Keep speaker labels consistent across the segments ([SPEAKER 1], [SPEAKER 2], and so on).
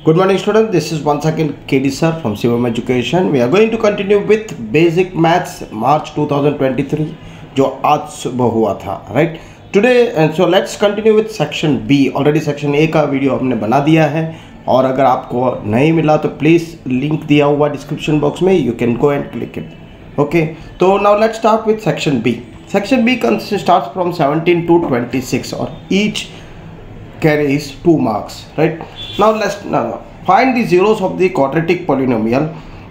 [SPEAKER 1] Good morning students, this is once again KD sir from Shivam Education. We are going to continue with basic maths March 2023 जो आज सुबह हुआ था, right? Today and so let's continue with section B. Already section A का video हमने बना दिया है और अगर आपको नहीं मिला तो प्लीज़ लिंक दिया हुआ डिस्क्रिप्शन बॉक्स में, you can go and click it. Okay, so now let's start with section B. Section B starts from 17 to 26 or each carries 2 marks, right? Now let's find the zeros of the quadratic polynomial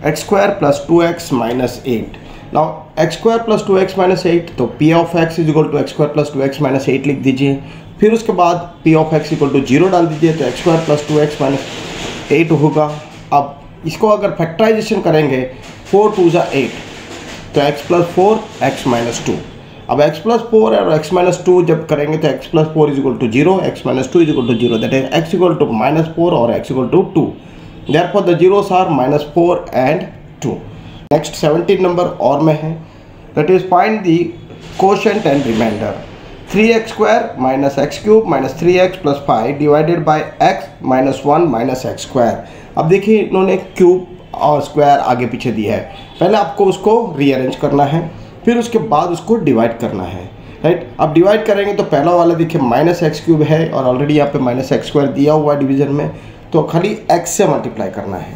[SPEAKER 1] x square plus 2x minus 8. Now x square plus 2x minus 8 तो p of x is equal to x square plus 2x minus 8 लिख दीजिए, फिर उसके बाद p of x equal to 0 डाल दीजिए तो x square plus 2x minus 8 होगा. अब इसको अगर फैक्टराइजेशन करेंगे 4 2 जा 8 तो x plus 4 x minus 2. अब x plus 4 और x minus 2 जब करेंगे तो x plus 4 is equal to 0, x minus 2 is equal to 0. That is x equal to minus 4 or x equal to 2. Therefore the zeros are minus 4 and 2. Next 17 number और में है. That is find the quotient and remainder. 3x square minus x cube minus 3x plus 5 divided by x minus 1 minus x square. अब देखिए इन्होंने cube और square आगे पीछे दिया है. पहले आपको उसको रीअरेंज करना है, फिर उसके बाद उसको डिवाइड करना है, राइट? अब डिवाइड करेंगे तो पहला वाला देखिए माइनस एक्स क्यूब है और ऑलरेडी यहाँ पे माइनस एक्स स्क्वायर दिया हुआ है डिवीजन में, तो खाली एक्स से मल्टीप्लाई करना है.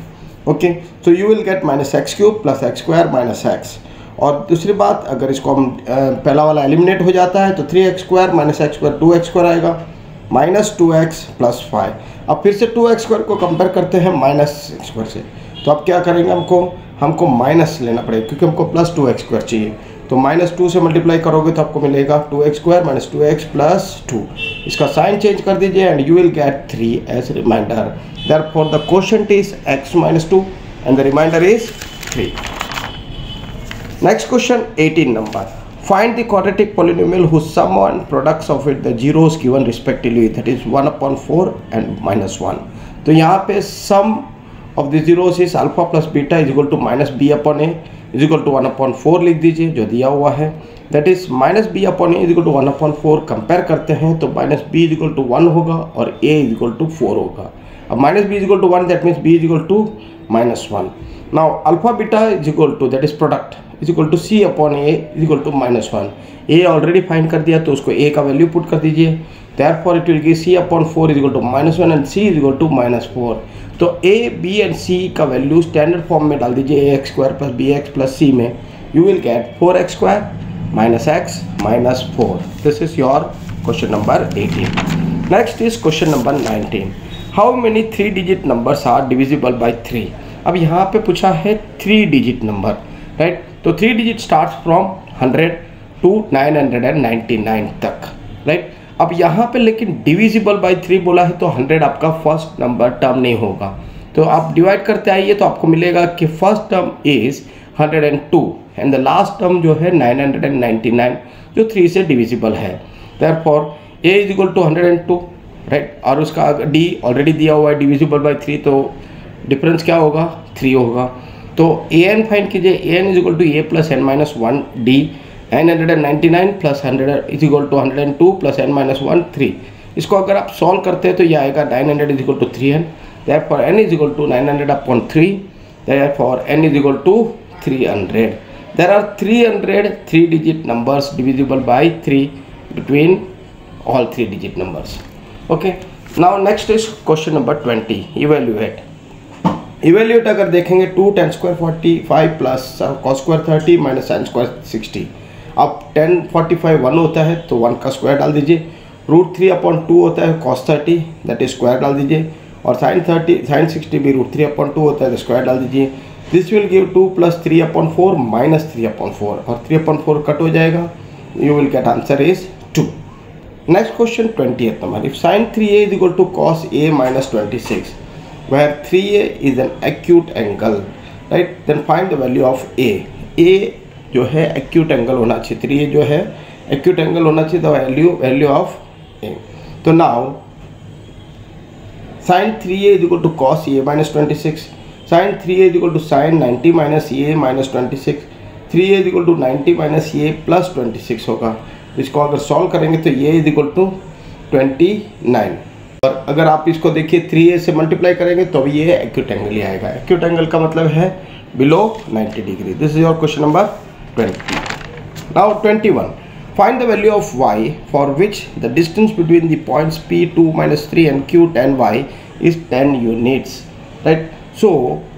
[SPEAKER 1] Okay, so you will get minus x cube plus x square minus x. और दूसरी बात, अगर इसको हम पहला वाला एलिमिनेट हो जाता है तो 3x square minus x square 2x square आएगा माइनस 2x प्लस 5. अब फिर से 2x स्क्वायर को कंपेयर करते हैं माइनस एक्स स्क्वायर से, तो अब क्या करेंगे, हमको माइनस लेना पड़ेगा क्योंकि हमको प्लस 2x स्क्वायर चाहिए. तो माइनस 2 से मल्टीप्लाई करोगे तो आपको मिलेगा 2x square minus 2x plus 2. इसका साइन चेंज कर दीजिए and you will get 3 as reminder. Therefore the quotient is x minus 2 and the reminder is 3. Next question 18 number. Find the quadratic polynomial whose sum and products of it the zeros given respectively, that is 1/4 and -1. तो यहाँ पे sum of the zeros is alpha plus beta is equal to minus b/a is equal to 1/4 लिख दीजिए जो दिया हुआ है. That is minus B upon A is equal to 1/4. Compare करते हैं तो minus B is equal to 1 होगा और ए इज इक्वल टू 4 होगा. अब minus B is equal to 1 that means B is equal to -1. Now alpha beta is equal to that is product is equal to C upon A is equal to -1. A already find कर दिया तो उसको ए का value put कर दीजिए. Therefore it will give C upon 4 is equal to -1 and C is equal to -4. तो A B and सी का value standard form में डाल दीजिए a x square plus b x plus c में. You will get 4x square minus x minus 4. This is your question number 18. Next is question number 19. How many 3 digit numbers are divisible by 3. अब यहाँ पे पूछा है 3 digit number, right? तो 3 digit start from 100 to 999 तक, right? अब यहाँ पे लेकिन डिविजिबल बाय 3 बोला है तो 100 आपका फर्स्ट नंबर टर्म नहीं होगा. तो आप डिवाइड करते आइए तो आपको मिलेगा कि first term is 102 and the last term जो है 999 जो 3 से डिविजिबल है. Therefore a is equal to 102, right? और उसका d ऑलरेडी दिया हुआ है डिविजिबल बाय 3, तो डिफरेंस क्या होगा, 3 होगा. तो an फाइंड कीजिए. an is equal to a plus n minus 1 d. 999 plus 100 is equal to 102 plus n minus 1 3. इसको अगर आप सॉल्व करते हैं तो ये आएगा 900 is equal to 300. Therefore n is equal to 900 upon 3. Therefore n is equal to 300. There are 300 3 digit numbers divisible by 3 between all 3 digit numbers. Okay, now next is question number 20. Evaluate अगर देखेंगे 2 10 square 45 plus cos square 30 minus sine square 60. अब 10 45 1 होता है तो 1 का square डाल दीजिए. √3/2 होता है कॉस 30 दैट इज स्क्वायर डाल दीजिए. और साइन 60 भी √3/2 होता है तो स्क्वायर डाल दीजिए. This will give 2 plus 3/4 minus 3/4 और 3/4 कट हो जाएगा. You will get answer is 2. Next question 20th number. If sine 3a is equal to cos a minus 26 where 3a is an acute angle, right? Then find the value of a. a जो है acute angle होना चाहिए, 3a जो है acute angle होना चाहिए, the value of a. तो now sin 3a is equal to cos a minus 26. sin 3a is equal to sin 90 minus a minus 26. 3a is equal to 90 minus a plus 26 होगा. इसको अगर solve करेंगे तो a is equal to 29. और अगर आप इसको देखिए 3a से मल्टीप्लाई करेंगे तो भी ये एक्यूट एंगल ही आएगा। एक्यूट एंगल का मतलब है below 90 degree. This is your question number 20। Now 21, find the value of y for which the distance between the points p2 minus 3 and q10 y is 10 units, right? So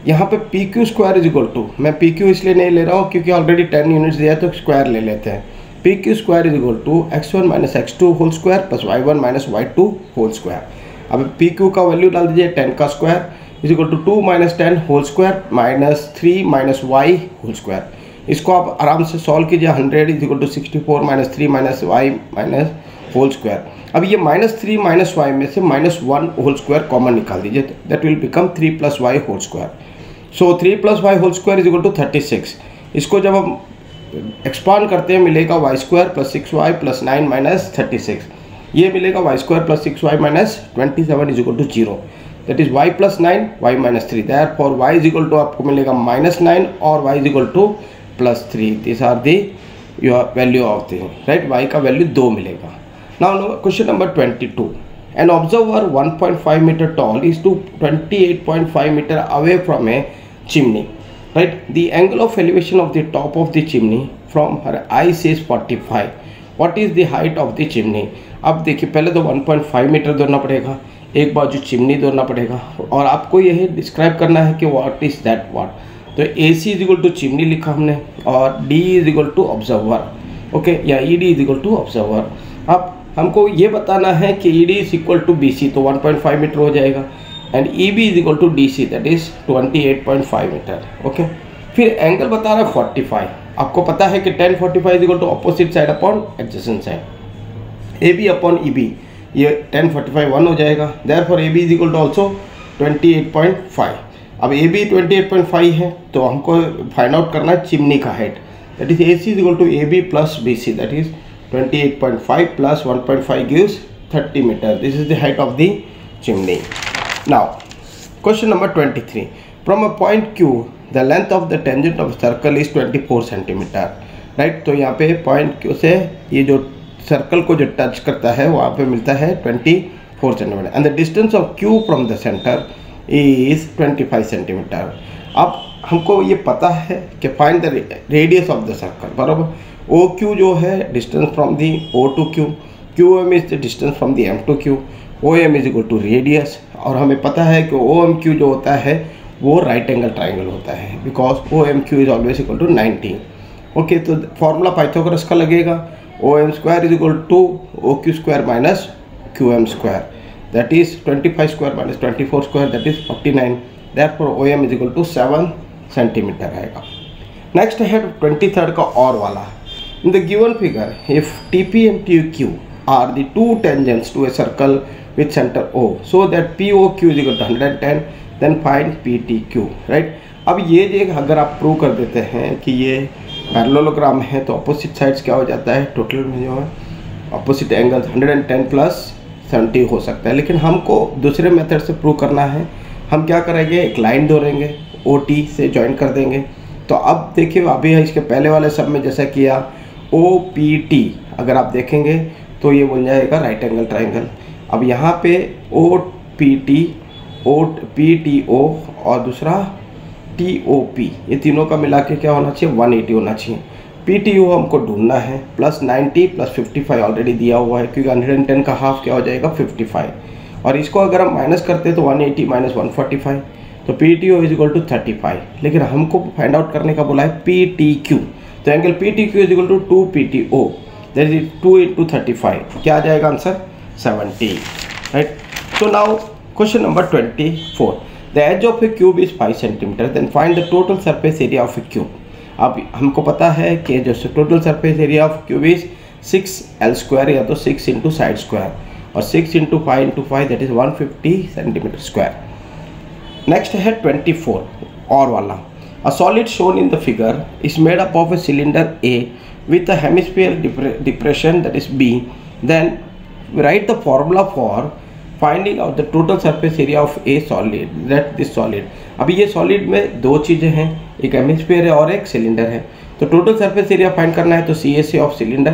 [SPEAKER 1] यहाँ पे pq square is equal to, मैं pq इसलिए नहीं ले रहा हूँ क्योंकि already 10 units दिया है तो स्क्वायर ले लेते हैं। pq square is equal to x1 minus x2 whole square plus y1 minus y2 whole square. अब pq का वैल्यू डाल दीजिए 10 का square is equal to 2 minus 10 whole square minus 3 minus y whole square. इसको आप आराम से सॉल्व कीजिए। 100 is equal to 64 minus 3 minus y minus whole square. अब ये माइनस 3 माइनस y में से माइनस 1 होल स्क्वायर कॉमन निकाल दीजिए, that will become 3 plus Y whole square. So 3 plus Y whole square is equal to 36। इसको जब हम expand करते हैं मिलेगा Y square plus 6y plus 9 minus 36। ये मिलेगा Y square plus 6y minus 27 is equal to 0, that is y plus 9 y minus 3। Therefore y is equal to आपको मिलेगा माइनस 9 और y is equal to plus 3। This are the your value of the right. y का value 2 मिलेगा। Now question number 22, an observer 1.5 metre tall is to 28.5 metre away from a chimney, right? The angle of elevation of the top of the chimney from her eyes is 45। What is the height of the chimney? अब देखिए पहले तो 1.5 metre दौड़ना पड़ेगा, एक बाजू chimney दौड़ना पड़ेगा और आपको यह डिस्क्राइब करना है कि व्हाट इज दैट व्हाट। तो A C is equal to chimney लिखा हमने और D is equal to observer, okay, या E D is equal to observer. अब हमको ये बताना है कि E D is equal to B C, तो 1.5 मीटर हो जाएगा, and E B is equal to D C, that is 28.5 metre, okay. फिर एंगल बता रहा है 45। आपको पता है कि 10 45 is equal to opposite side upon adjacent side. A B upon E B, ये 10 45 1 हो जाएगा, therefore A B is equal to also 28.5। अब ए बी 28.5 है तो हमको फाइंड आउट करना है चिमनी का height, that is A C is equal to A B plus B C, that is 28.5 plus 1.5 gives 30 meter. This is the height of the chimney. Now, question number 23. From a point Q, the length of the tangent of circle is 24 centimeter. Right? तो यहाँ पे point Q से ये जो circle को जो touch करता है वहाँ पे मिलता है 24 centimeter. And the distance of Q from the center is 25 centimeter. अब हमको ये पता है कि find the radius of the circle, बराबर। ओ क्यू जो है distance from the O to Q, Q M is the distance from the M to Q, O M is equal to radius. और हमें पता है कि ओ एम क्यू जो होता है वो राइट एंगल ट्राइंगल होता है, because O M Q is always equal to 90, okay. तो फॉर्मूला पाइथागोरस का लगेगा, O M square is equal to O Q square minus Q M square, that is 25 square minus 24 square, that is 49। Therefore O M is equal to 7 centimetre आएगा। Next है 23rd का और वाला। In the given figure, if TP and TQ are the two tangents to a circle with center O, so that POQ is equal to 110, then find PTQ, right? अब ये जो अगर आप प्रूव कर देते हैं कि ये पैरेललोग्राम है तो अपोजिट साइड्स क्या हो जाता है, टोटल में जो है अपोजिट एंगल्स 110 प्लस 70 हो सकता है। लेकिन हमको दूसरे मेथड से प्रूव करना है। हम क्या करेंगे, एक लाइन दौड़ेंगे, OT से ज्वाइन कर देंगे। तो अब देखिए अभी इसके पहले वाले सब में जैसा किया OPT, अगर आप देखेंगे तो ये बन जाएगा राइट एंगल ट्राइंगल। अब यहाँ पे OPT, PTO और दूसरा TOP, ये तीनों का मिला के क्या होना चाहिए, 180 होना चाहिए। PTO हमको ढूंढना है, प्लस 90 प्लस 55 ऑलरेडी दिया हुआ है, क्योंकि 110 का हाफ क्या हो जाएगा 55, और इसको अगर हम माइनस करते हैं तो 180 माइनस 145, तो PTO इज इक्वल टू 35। लेकिन हमको फाइंड आउट करने का बोला है PTQ, तो angle PTQ is equal to 2PTO, that is 2 into 35, क्या आ जाएगा answer 70, right. So now question number 24, the edge of a cube is 5 centimetre, then find the total surface area of a cube. अब हमको पता है कि जो total surface area of cube is 6L square, या तो 6 इंटू साइड स्क्वायर, और 6 into 5 that is 150 centimetre square. Next है 24 और वाला। A solid shown in the figure is made up of a cylinder A with a hemisphere depression, that is B. Then write the formula for finding out the total surface area of a solid, that this solid. अभी ये solid में दो चीज़ें हैं, एक hemisphere है और एक सिलेंडर है। तो टोटल सरफेस एरिया फाइंड करना है तो CSA of cylinder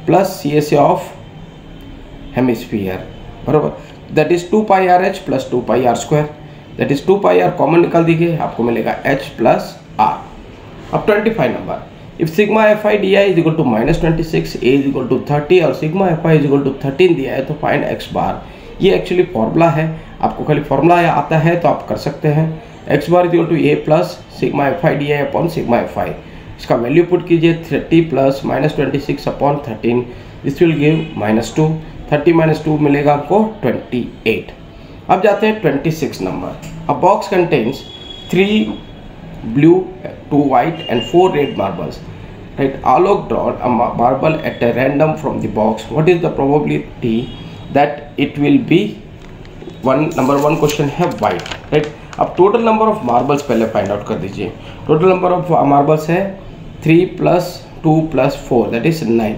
[SPEAKER 1] plus CSA of hemisphere, बराबर। That is 2 pi r h plus 2 pi r square, that is 2 pi r common निकाल दीजिए, आपको मिलेगा एच प्लस आर। अब 25 number, if sigma F I D i is equal to -26, a is equal to 30 और sigma F i is equal to 13 दिया है, तो find x बार। ये एक्चुअली फॉर्मूला है, आपको खाली फॉर्मूला आता है तो आप कर सकते हैं। X bar is equal to A plus sigma F I D I upon sigma F I. इसका वैल्यू पुट कीजिए 30 plus -26 upon 13, this will give -2, 30 - 2 मिलेगा आपको 28। अब जाते हैं 26 number. A box contains 3 blue, 2 white and 4 red marbles, right? Alok drawn a marble at a random from the box. What is the probability that it will be number 1 question है white, right? अब total number of marbles पहले find out कर दीजिए। Total number of marbles है 3 + 2 + 4 that is 9।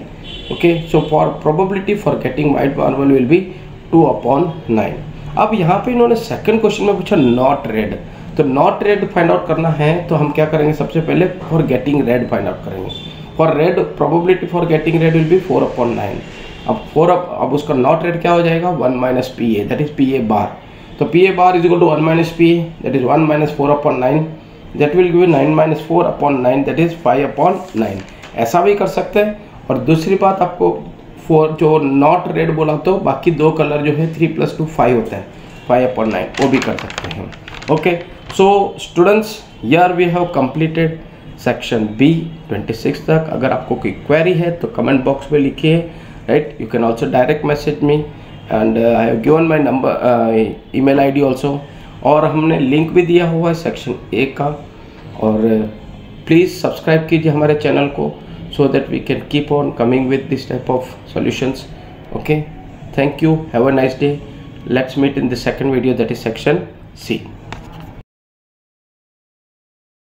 [SPEAKER 1] Okay, so for probability for getting white marble will be 2/9। अब यहाँ पे इन्होंने सेकंड क्वेश्चन में पूछा नॉट रेड, तो नॉट रेड फाइंड आउट करना है तो हम क्या करेंगे, सबसे पहले for getting red find out करेंगे। For red probability for getting red will be 4/9। अब उसका नॉट रेड क्या हो जाएगा, 1 - PA that is PA bar. तो PA bar is equal to 1 - PA that is 1 - 4/9, that will give 9 - 4/9 that is 5/9। ऐसा भी कर सकते हैं। और दूसरी बात आपको जो नॉट रेड बोला तो बाकी 2 कलर जो है 3 + 2 5 होता है, 5/9 वो भी कर सकते हैं। Okay, so students, here we have completed section B 26 तक। अगर आपको कोई क्वेरी है तो कमेंट बॉक्स में लिखिए, right? You can also direct message me and I have given my number email ID also, और हमने लिंक भी दिया हुआ है सेक्शन A का। और प्लीज़ सब्सक्राइब कीजिए हमारे चैनल को so that we can keep on coming with this type of solutions. Okay, thank you, have a nice day. Let's meet in the second video, that is section C.